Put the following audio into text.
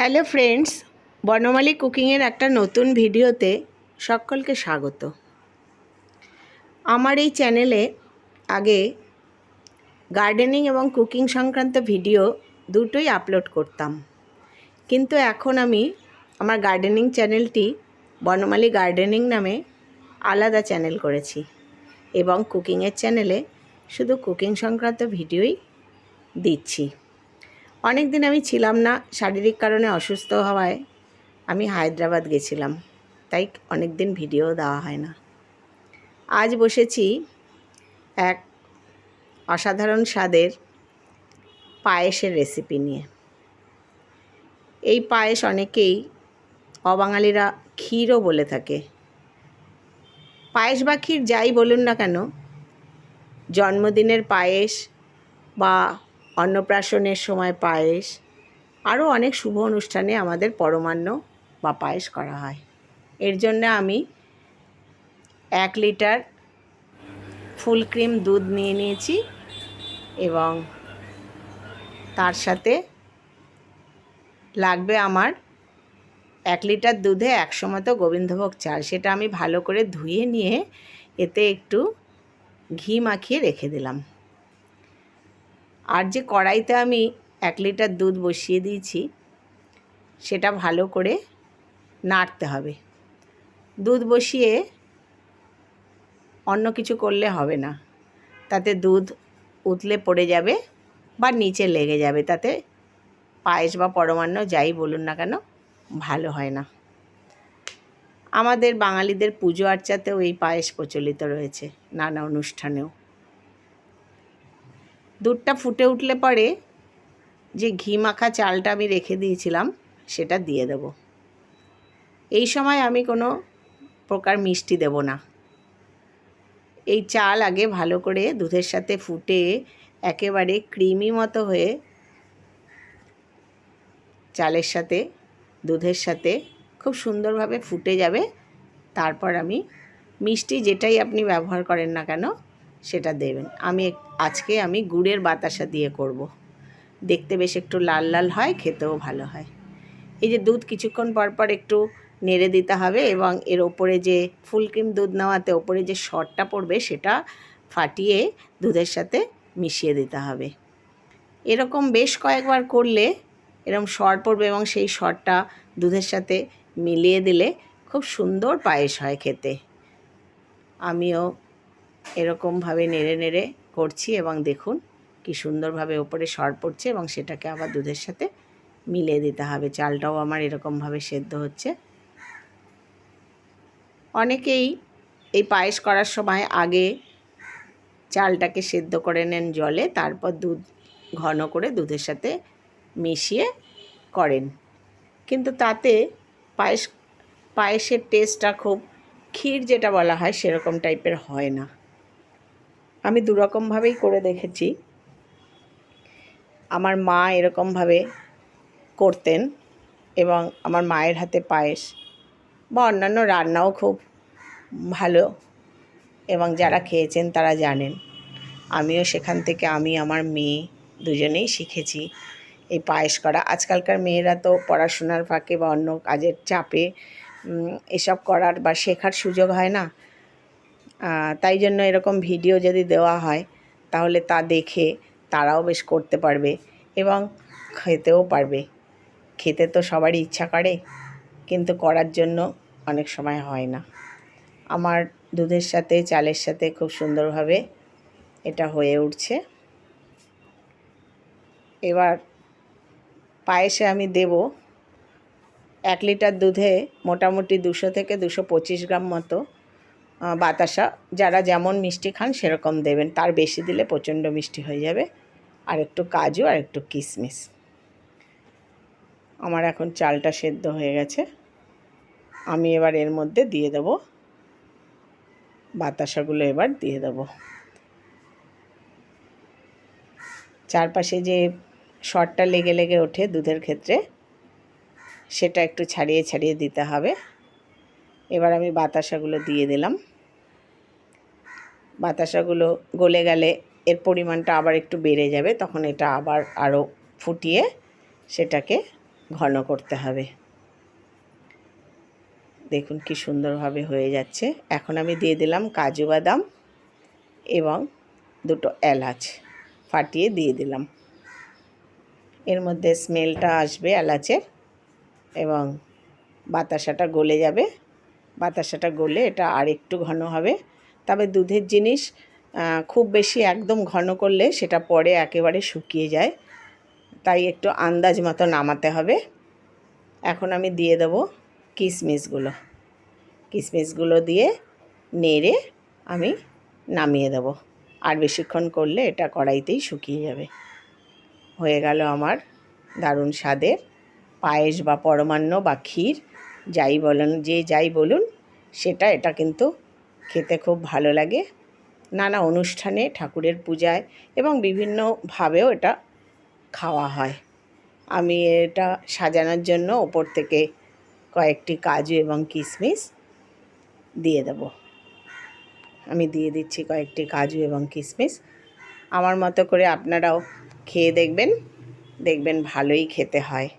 Hello friends, বনমালী কুকিংয়ের একটা নতুন ভিডিওতে সকলকে স্বাগত। আমার এই চ্যানেলে আগে গার্ডেনিং এবং কুকিং সংক্রান্ত ভিডিও দুটোই আপলোড করতাম, কিন্তু এখন আমি আমার গার্ডেনিং চ্যানেলটি বনমালী গার্ডেনিং নামে আলাদা চ্যানেল করেছি এবং কুকিংয়ের চ্যানেলে শুধু কুকিং সংক্রান্ত ভিডিওই দিচ্ছি। অনেক দিন আমি ছিলাম না, শারীরিক কারণে অসুস্থ হওয়ায় আমি হায়দ্রাবাদ গেছিলাম, তাই অনেক দিন ভিডিও দেওয়া হয় না। আজ বসেছি এক অসাধারণ স্বাদের পায়েসের রেসিপি নিয়ে। এই পায়েস অনেকেই অবাঙালিরা ক্ষীরও বলে থাকে। পায়েস বা ক্ষীর যাই বলুন না কেন, জন্মদিনের পায়েস বা অন্নপ্রাশনের সময় পায়েস, আরও অনেক শুভ অনুষ্ঠানে আমাদের পরমান্ন বা পায়েস করা হয়। এর জন্য আমি 1 লিটার ফুল ক্রিম দুধ নিয়ে নিয়েছি এবং তার সাথে লাগবে আমার 1 লিটার দুধে 100 মতো গোবিন্দভোগ চাল। সেটা আমি ভালো করে ধুয়ে নিয়ে এতে একটু ঘি মাখিয়ে রেখে দিলাম। আর যে কড়াইতে আমি 1 লিটার দুধ বসিয়ে দিয়েছি সেটা ভালো করে নাড়তে হবে। দুধ বসিয়ে অন্য কিছু করলে হবে না, তাতে দুধ উতলে পড়ে যাবে বা নিচে লেগে যাবে, তাতে পায়েস বা পরমান্ন যাই বলুন না কেন ভালো হয় না। আমাদের বাঙালিদের পুজো আর্চাতেও এই পায়েস প্রচলিত রয়েছে, নানা অনুষ্ঠানেও। দুধটা ফুটে উঠলে পরে যে ঘি মাখা চালটা আমি রেখে দিয়েছিলাম সেটা দিয়ে দেব। এই সময় আমি কোনো প্রকার মিষ্টি দেব না। এই চাল আগে ভালো করে দুধের সাথে ফুটে একেবারে ক্রিমি মতো হয়ে চালের সাথে দুধের সাথে খুব সুন্দরভাবে ফুটে যাবে। তারপর আমি মিষ্টি যেটাই আপনি ব্যবহার করেন না কেন সেটা দেবেন। আজকে আমি গুড়ের বাতাসা দিয়ে করব। দেখতে বেশ একটু লাল লাল হয়, খেতেও ভালো হয়। এই যে দুধ কিছুক্ষণ পর পর একটু নেড়ে দিতে হবে এবং এর ওপরে যে ফুল ক্রিম দুধ নেওয়াতে ওপরে যে সরটা পড়বে সেটা ফাটিয়ে দুধের সাথে মিশিয়ে দিতে হবে। এরকম বেশ কয়েকবার করলে এরকম সর পড়বে এবং সেই সরটা দুধের সাথে মিলিয়ে দিলে খুব সুন্দর পায়েস হয় খেতে। আমিও এরকমভাবে নেড়ে নেড়ে করছি এবং দেখুন কি সুন্দরভাবে ওপরে সর পড়ছে এবং সেটাকে আবার দুধের সাথে মিলিয়ে দিতে হবে। চালটাও আমার এরকমভাবে সেদ্ধ হচ্ছে। অনেকেই এই পায়েস করার সময় আগে চালটাকে সেদ্ধ করে নেন জলে, তারপর দুধ ঘন করে দুধের সাথে মিশিয়ে করেন, কিন্তু তাতে পায়েসের টেস্টটা খুব ক্ষীর যেটা বলা হয় সেরকম টাইপের হয় না। আমি দুরকমভাবেই করে দেখেছি। আমার মা এরকমভাবে করতেন এবং আমার মায়ের হাতে পায়েস বা অন্যান্য রান্নাও খুব ভালো এবং যারা খেয়েছেন তারা জানেন। আমিও সেখান থেকে আমি আমার মেয়ে দুজনেই শিখেছি এই পায়েস করা। আজকালকার মেয়েরা তো পড়াশোনার ফাঁকে বা অন্য কাজের চাপে এসব করার বা শেখার সুযোগ হয় না। তাই জন্য এরকম ভিডিও যদি দেওয়া হয় তাহলে তা দেখে তারাও বেশ করতে পারবে এবং খেতেও পারবে। খেতে তো সবারই ইচ্ছা করে, কিন্তু করার জন্য অনেক সময় হয় না। আমার দুধের সাথে চালের সাথে খুব সুন্দরভাবে এটা হয়ে উঠছে। এবার পায়েসে আমি দেব 1 লিটার দুধে মোটামুটি 200 থেকে 225 গ্রাম মতো বাতাসা। যারা যেমন মিষ্টি খান সেরকম দেবেন, তার বেশি দিলে প্রচণ্ড মিষ্টি হয়ে যাবে। আর একটু কাজু আর একটু কিশমিশ। আমার এখন চালটা সেদ্ধ হয়ে গেছে। আমি এবার এর মধ্যে দিয়ে দেব বাতাসাগুলো, এবার দিয়ে দেব। চারপাশে যে সরটা লেগে লেগে ওঠে দুধের ক্ষেত্রে সেটা একটু ছাড়িয়ে ছাড়িয়ে দিতে হবে। এবার আমি বাতাসাগুলো দিয়ে দিলাম। বাতাসাগুলো গলে গেলে এর পরিমাণটা আবার একটু বেড়ে যাবে, তখন এটা আবার আরও ফুটিয়ে সেটাকে ঘন করতে হবে। দেখুন কি সুন্দরভাবে হয়ে যাচ্ছে। এখন আমি দিয়ে দিলাম কাজু বাদাম এবং দুটো এলাচ ফাটিয়ে দিয়ে দিলাম। এর মধ্যে স্মেলটা আসবে এলাচের এবং বাতাসাটা গলে যাবে। বাতাসাটা গলে এটা আর একটু ঘন হবে। তবে দুধের জিনিস খুব বেশি একদম ঘন করলে সেটা পরে একেবারে শুকিয়ে যায়, তাই একটু আন্দাজ মতো নামাতে হবে। এখন আমি দিয়ে দেবো কিশমিশগুলো। কিশমিশগুলো দিয়ে নেড়ে আমি নামিয়ে দেব। আর বেশিক্ষণ করলে এটা কড়াইতেই শুকিয়ে যাবে। হয়ে গেল আমার দারুণ স্বাদের পায়েস বা পরমান্ন বা ক্ষীর, যাই বলুন, যাই বলুন, এটা কিন্তু খেতে খুব ভালো লাগে। নানা অনুষ্ঠানে, ঠাকুরের পূজায় এবং বিভিন্নভাবেও এটা খাওয়া হয়। আমি এটা সাজানোর জন্য ওপর থেকে কয়েকটি কাজু এবং কিশমিশ দিয়ে দেব। আমি দিয়ে দিচ্ছি কয়েকটি কাজু এবং কিশমিশ। আমার মতো করে আপনারাও খেয়ে দেখবেন, দেখবেন ভালোই খেতে হয়।